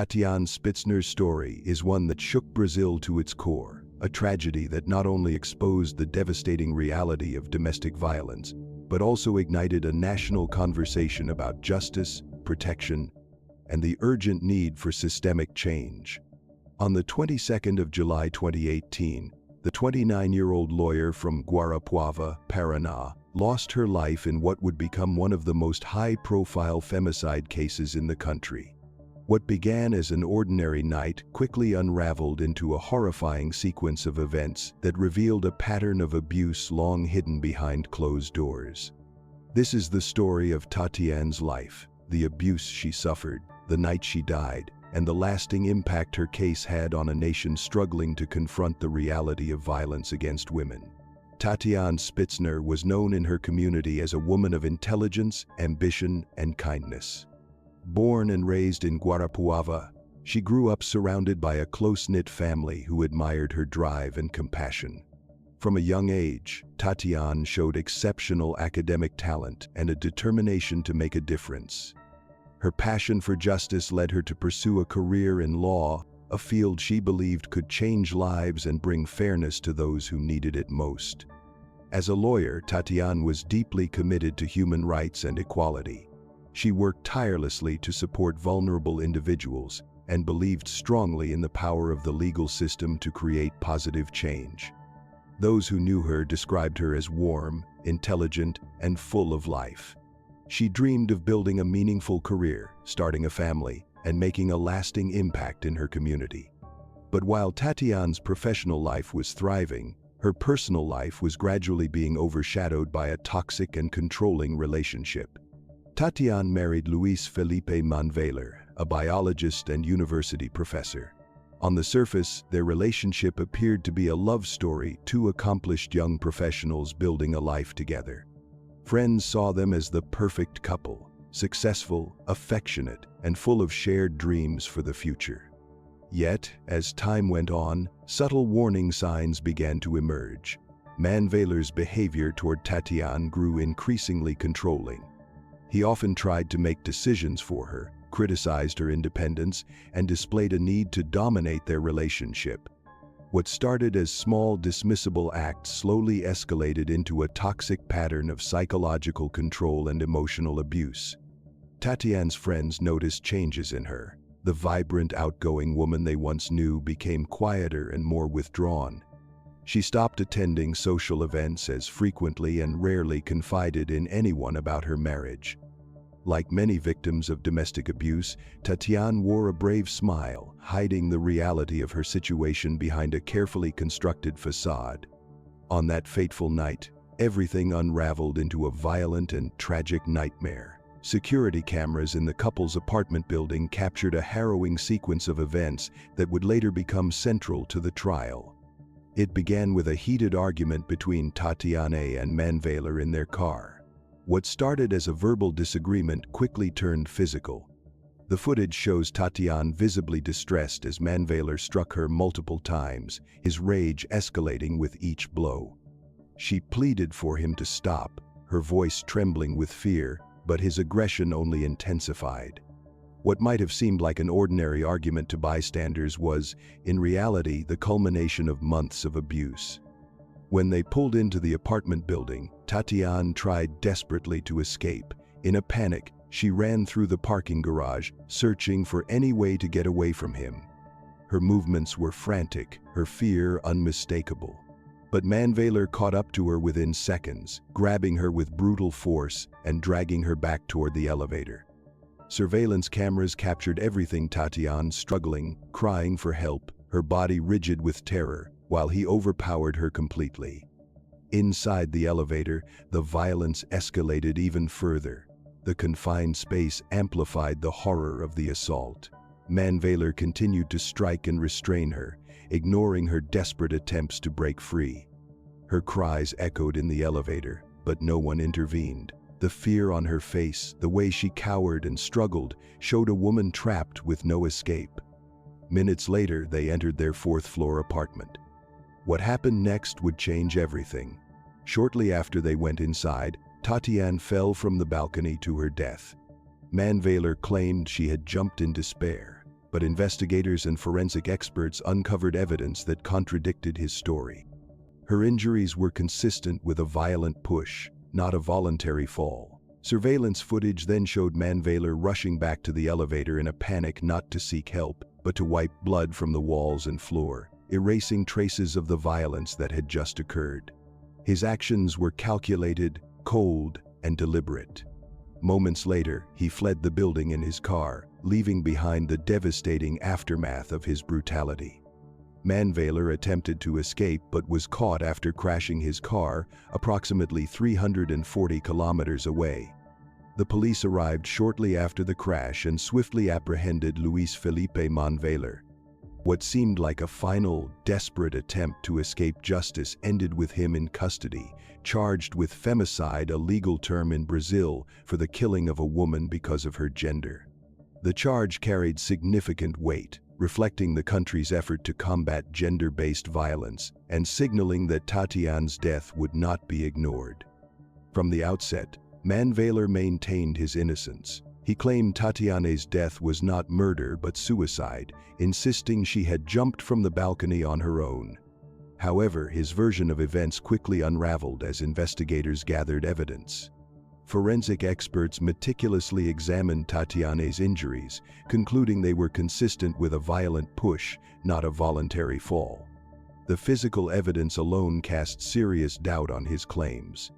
Tatiane Spitzner's story is one that shook Brazil to its core, a tragedy that not only exposed the devastating reality of domestic violence, but also ignited a national conversation about justice, protection, and the urgent need for systemic change. On the 22nd of July 2018, the 29-year-old lawyer from Guarapuava, Paraná, lost her life in what would become one of the most high-profile femicide cases in the country. What began as an ordinary night quickly unraveled into a horrifying sequence of events that revealed a pattern of abuse long hidden behind closed doors. This is the story of Tatianne's life, the abuse she suffered, the night she died, and the lasting impact her case had on a nation struggling to confront the reality of violence against women. Tatiane Spitzner was known in her community as a woman of intelligence, ambition, and kindness. Born and raised in Guarapuava, she grew up surrounded by a close-knit family who admired her drive and compassion. From a young age, Tatianne showed exceptional academic talent and a determination to make a difference. Her passion for justice led her to pursue a career in law, a field she believed could change lives and bring fairness to those who needed it most. As a lawyer, Tatianne was deeply committed to human rights and equality. She worked tirelessly to support vulnerable individuals and believed strongly in the power of the legal system to create positive change. Those who knew her described her as warm, intelligent, and full of life. She dreamed of building a meaningful career, starting a family, and making a lasting impact in her community. But while Tatianne's professional life was thriving, her personal life was gradually being overshadowed by a toxic and controlling relationship. Tatianne married Luiz Felipe Manvailer, a biologist and university professor. On the surface, their relationship appeared to be a love story, two accomplished young professionals building a life together. Friends saw them as the perfect couple, successful, affectionate, and full of shared dreams for the future. Yet, as time went on, subtle warning signs began to emerge. Manvailer's behavior toward Tatianne grew increasingly controlling. He often tried to make decisions for her, criticized her independence, and displayed a need to dominate their relationship. What started as small, dismissible acts slowly escalated into a toxic pattern of psychological control and emotional abuse. Tatianne's friends noticed changes in her. The vibrant, outgoing woman they once knew became quieter and more withdrawn. She stopped attending social events as frequently and rarely confided in anyone about her marriage. Like many victims of domestic abuse, Tatianne wore a brave smile, hiding the reality of her situation behind a carefully constructed facade. On that fateful night, everything unraveled into a violent and tragic nightmare. Security cameras in the couple's apartment building captured a harrowing sequence of events that would later become central to the trial. It began with a heated argument between Tatianne and Manvailer in their car. What started as a verbal disagreement quickly turned physical. The footage shows Tatianne visibly distressed as Manvailer struck her multiple times, his rage escalating with each blow. She pleaded for him to stop, her voice trembling with fear, but his aggression only intensified. What might have seemed like an ordinary argument to bystanders was, in reality, the culmination of months of abuse. When they pulled into the apartment building, Tatianne tried desperately to escape. In a panic, she ran through the parking garage, searching for any way to get away from him. Her movements were frantic, her fear unmistakable. But Manvailer caught up to her within seconds, grabbing her with brutal force and dragging her back toward the elevator. Surveillance cameras captured everything: Tatianne struggling, crying for help, her body rigid with terror, while he overpowered her completely. Inside the elevator, the violence escalated even further. The confined space amplified the horror of the assault. Manvailer continued to strike and restrain her, ignoring her desperate attempts to break free. Her cries echoed in the elevator, but no one intervened. The fear on her face, the way she cowered and struggled, showed a woman trapped with no escape. Minutes later, they entered their fourth-floor apartment. What happened next would change everything. Shortly after they went inside, Tatianne fell from the balcony to her death. Manvailer claimed she had jumped in despair. but investigators and forensic experts uncovered evidence that contradicted his story. Her injuries were consistent with a violent push, not a voluntary fall. Surveillance footage then showed Manvailer rushing back to the elevator in a panic, not to seek help, but to wipe blood from the walls and floor, erasing traces of the violence that had just occurred. His actions were calculated, cold, and deliberate. Moments later, he fled the building in his car, leaving behind the devastating aftermath of his brutality. Manvailer attempted to escape but was caught after crashing his car approximately 340 kilometers away. The police arrived shortly after the crash and swiftly apprehended Luiz Felipe Manvailer. What seemed like a final, desperate attempt to escape justice ended with him in custody, charged with femicide, a legal term in Brazil for the killing of a woman because of her gender. The charge carried significant weight, reflecting the country's effort to combat gender-based violence and signaling that Tatianne's death would not be ignored. From the outset, Manvailer maintained his innocence. He claimed Tatianne's death was not murder but suicide, insisting she had jumped from the balcony on her own. However, his version of events quickly unraveled as investigators gathered evidence. Forensic experts meticulously examined Tatianne's injuries, concluding they were consistent with a violent push, not a voluntary fall. The physical evidence alone cast serious doubt on his claims.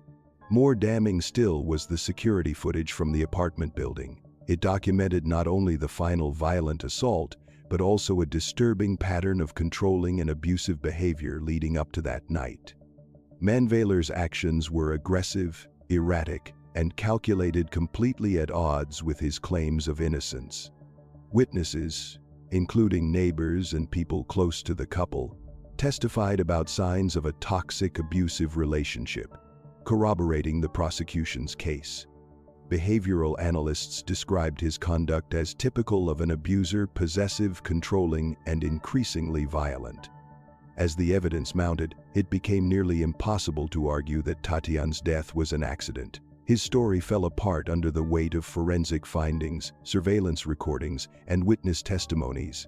More damning still was the security footage from the apartment building. It documented not only the final violent assault, but also a disturbing pattern of controlling and abusive behavior leading up to that night. Manvailer's actions were aggressive, erratic, and calculated, completely at odds with his claims of innocence. Witnesses, including neighbors and people close to the couple, testified about signs of a toxic, abusive relationship, corroborating the prosecution's case. Behavioral analysts described his conduct as typical of an abuser, possessive, controlling, and increasingly violent. As the evidence mounted, it became nearly impossible to argue that Tatianne's death was an accident. His story fell apart under the weight of forensic findings, surveillance recordings, and witness testimonies.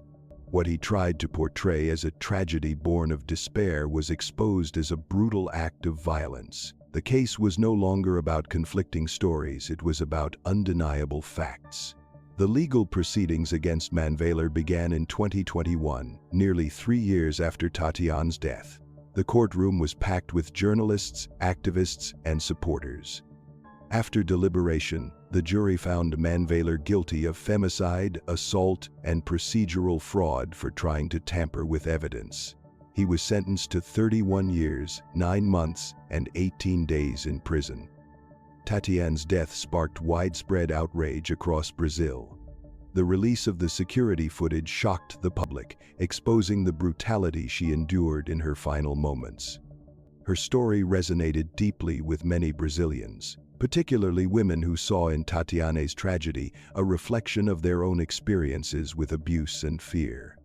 What he tried to portray as a tragedy born of despair was exposed as a brutal act of violence. The case was no longer about conflicting stories, it was about undeniable facts. The legal proceedings against Manvailer began in 2021, nearly 3 years after Tatianne's death. The courtroom was packed with journalists, activists, and supporters. After deliberation, the jury found Manvailer guilty of femicide, assault, and procedural fraud for trying to tamper with evidence. He was sentenced to 31 years, 9 months, and 18 days in prison. Tatianne's death sparked widespread outrage across Brazil. The release of the security footage shocked the public, exposing the brutality she endured in her final moments. Her story resonated deeply with many Brazilians, particularly women who saw in Tatianne's tragedy a reflection of their own experiences with abuse and fear.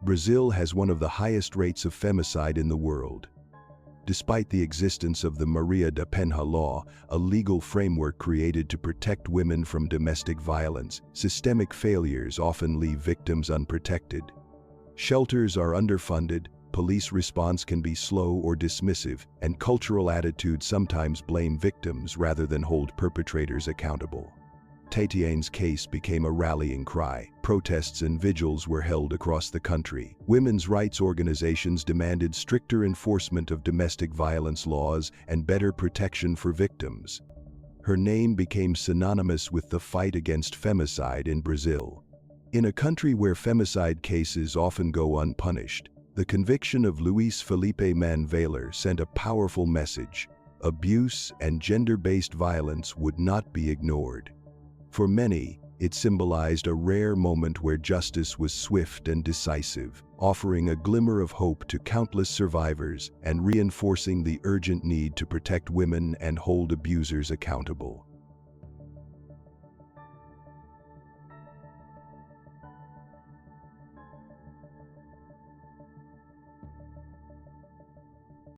Brazil has one of the highest rates of femicide in the world. Despite the existence of the Maria da Penha law, a legal framework created to protect women from domestic violence, systemic failures often leave victims unprotected. Shelters are underfunded, police response can be slow or dismissive, and cultural attitudes sometimes blame victims rather than hold perpetrators accountable. Tatianne's case became a rallying cry. Protests and vigils were held across the country. Women's rights organizations demanded stricter enforcement of domestic violence laws and better protection for victims. Her name became synonymous with the fight against femicide in Brazil. In a country where femicide cases often go unpunished, the conviction of Luiz Felipe Manvailer sent a powerful message: abuse and gender-based violence would not be ignored. For many, it symbolized a rare moment where justice was swift and decisive, offering a glimmer of hope to countless survivors and reinforcing the urgent need to protect women and hold abusers accountable.